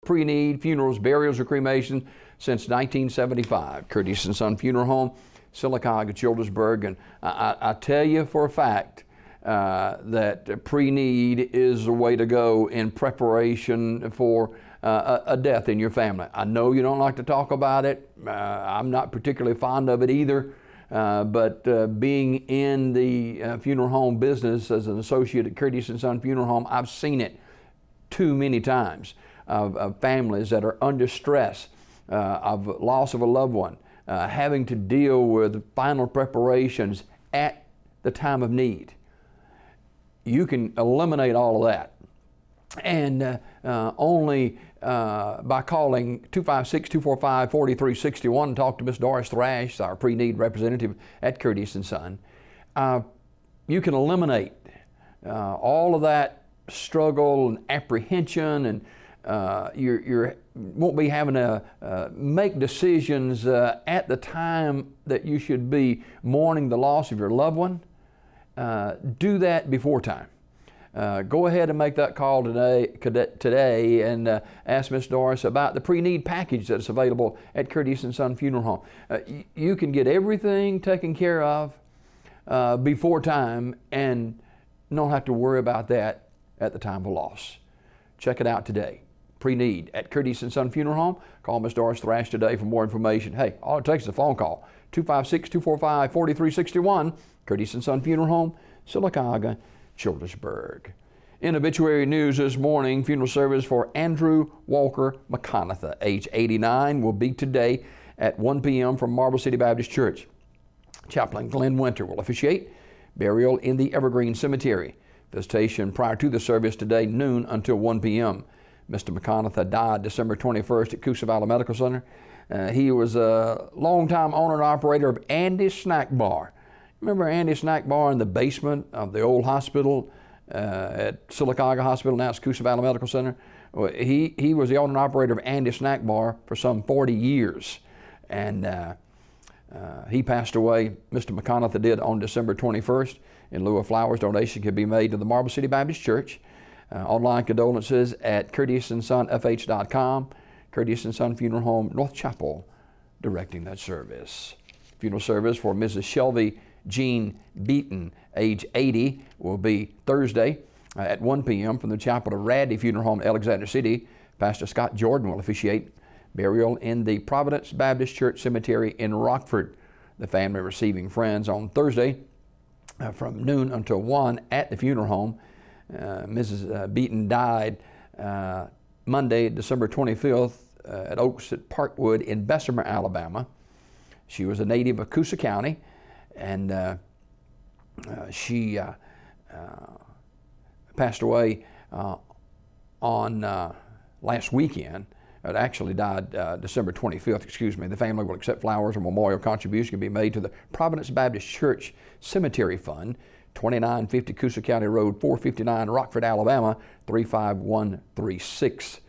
Pre-need funerals, burials, or cremation since 1975. Curtis and Son Funeral Home, Sylacauga, Childersburg. And I tell you for a fact that pre-need is the way to go in preparation for a death in your family. I know you don't like to talk about it. I'm not particularly fond of it either. But being in the funeral home business as an associate at Curtis and Son Funeral Home, I've seen it too many times of families that are under stress, of loss of a loved one, having to deal with final preparations at the time of need. You can eliminate all of that. And only by calling 256-245-4361 and talk to Miss Doris Thrash, our pre-need representative at Curtis and Son, you can eliminate all of that struggle and apprehension, and you won't be having to make decisions at the time that you should be mourning the loss of your loved one. Do that before time. Go ahead and make that call today and ask Miss Doris about the pre-need package that's available at Curtis and Son Funeral Home. You can get everything taken care of before time and don't have to worry about that at the time of loss. Check it out today. Pre-need at Curtis and Son Funeral Home. Call Miss Doris Thrash today for more information. Hey, all it takes is a phone call. 256-245-4361. Curtis and Son Funeral Home, Sylacauga, Childersburg. In obituary news this morning, funeral service for Andrew Walker McConaughey, age 89, will be today at 1 p.m. from Marble City Baptist Church. Chaplain Glenn Winter will officiate. Burial in the Evergreen Cemetery. Visitation prior to the service today, noon until 1 p.m. Mr. McConaughey died December 21st at Coosa Valley Medical Center. He was a longtime owner and operator of Andy's Snack Bar. Remember Andy's Snack Bar in the basement of the old hospital at Sylacauga Hospital, now it's Coosa Valley Medical Center? Well, he was the owner and operator of Andy's Snack Bar for some 40 years. And he passed away, Mr. McConaughey did, on December 21st. In lieu of flowers, donation can be made to the Marble City Baptist Church. Online condolences at curtisandsonfh.com. Curtis and Son Funeral Home, North Chapel, directing that service. Funeral service for Mrs. Shelby Jean Beaton, age 80, will be Thursday at 1 p.m. from the chapel of Radley Funeral Home, Alexander City. Pastor Scott Jordan will officiate. Burial in the Providence Baptist Church Cemetery in Rockford. The family receiving friends on Thursday from noon until 1 at the funeral home. Mrs. Beaton died Monday, December 25th at Oaks at Parkwood in Bessemer, Alabama. She was a native of Coosa County, and she passed away on last weekend. It actually died December 25th, excuse me. The family will accept flowers or memorial contribution can be made to the Providence Baptist Church Cemetery Fund, 2950 Coosa County Road, 459 Rockford, Alabama, 35136.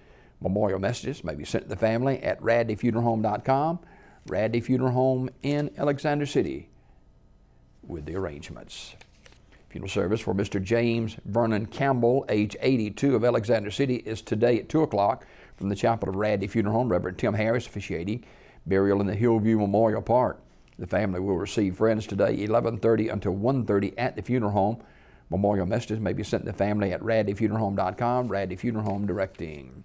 Memorial messages may be sent to the family at radleyfuneralhome.com. Radley Funeral Home in Alexander City with the arrangements. Funeral service for Mr. James Vernon Campbell, age 82, of Alexander City, is today at 2 o'clock from the chapel of Radley Funeral Home. Reverend Tim Harris officiating. Burial in the Hillview Memorial Park. The family will receive friends today 11:30 until 1:30 at the funeral home. Memorial messages may be sent to the family at radleyfuneralhome.com. Radley Funeral Home directing.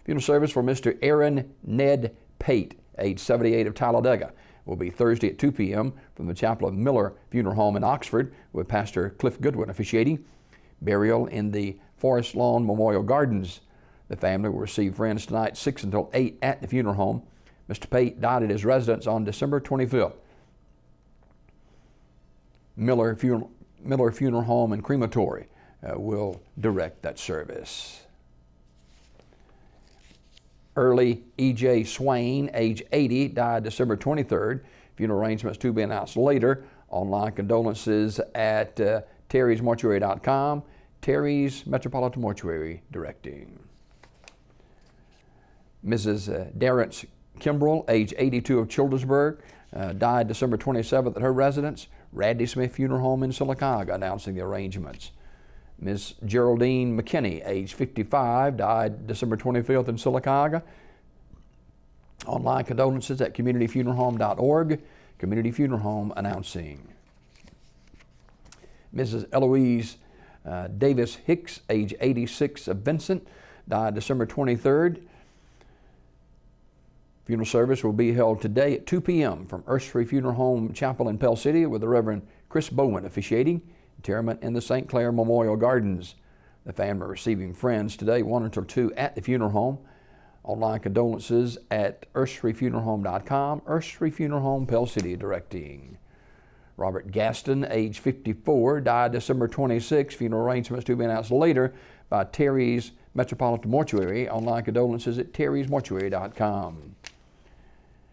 Funeral service for Mr. Aaron Ned Pate, age 78, of Talladega, will be Thursday at 2 p.m. from the chapel of Miller Funeral Home in Oxford, with Pastor Cliff Goodwin officiating. Burial in the Forest Lawn Memorial Gardens. The family will receive friends tonight 6 until 8 at the funeral home. Mr. Pate died at his residence on December 25th. Miller Funeral Home and Crematory will direct that service. Early E.J. Swain, age 80, died December 23rd. Funeral arrangements to be announced later. Online condolences at terrysmortuary.com. Terry's Metropolitan Mortuary directing. Mrs. Darrence Kimbrell, age 82, of Childersburg, died December 27th at her residence. Radley Smith Funeral Home in Sylacauga announcing the arrangements. Ms. Geraldine McKinney, age 55, died December 25th in Sylacauga. Online condolences at communityfuneralhome.org. Community Funeral Home announcing. Mrs. Eloise Davis Hicks, age 86, of Vincent, died December 23rd. Funeral service will be held today at 2 p.m. from Earth Free Funeral Home Chapel in Pell City, with the Reverend Chris Bowman officiating. Interment in the St. Clair Memorial Gardens. The family receiving friends today 1 until 2 at the funeral home. Online condolences at earthfreefuneralhome.com. Earth Free Funeral Home, Pell City, directing. Robert Gaston, age 54, died December 26. Funeral arrangements to be announced later by Terry's Metropolitan Mortuary. Online condolences at terrysmortuary.com.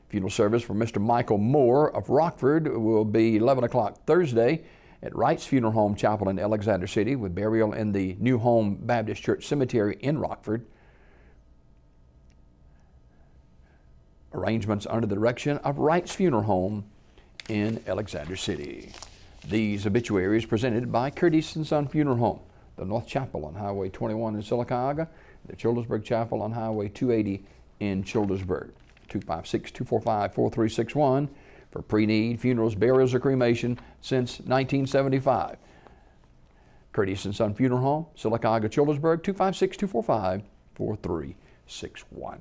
Funeral service for Mr. Michael Moore of Rockford will be 11 o'clock Thursday at Wright's Funeral Home Chapel in Alexander City, with burial in the New Home Baptist Church Cemetery in Rockford. Arrangements under the direction of Wright's Funeral Home in Alexander City. These obituaries presented by Curtis & Son Funeral Home, the North Chapel on Highway 21 in Sylacauga, the Childersburg Chapel on Highway 280 in Childersburg. 256-245-4361 for pre-need funerals, burials, or cremation since 1975. Curtis & Son Funeral Home, Sylacauga, Childersburg, 256-245-4361.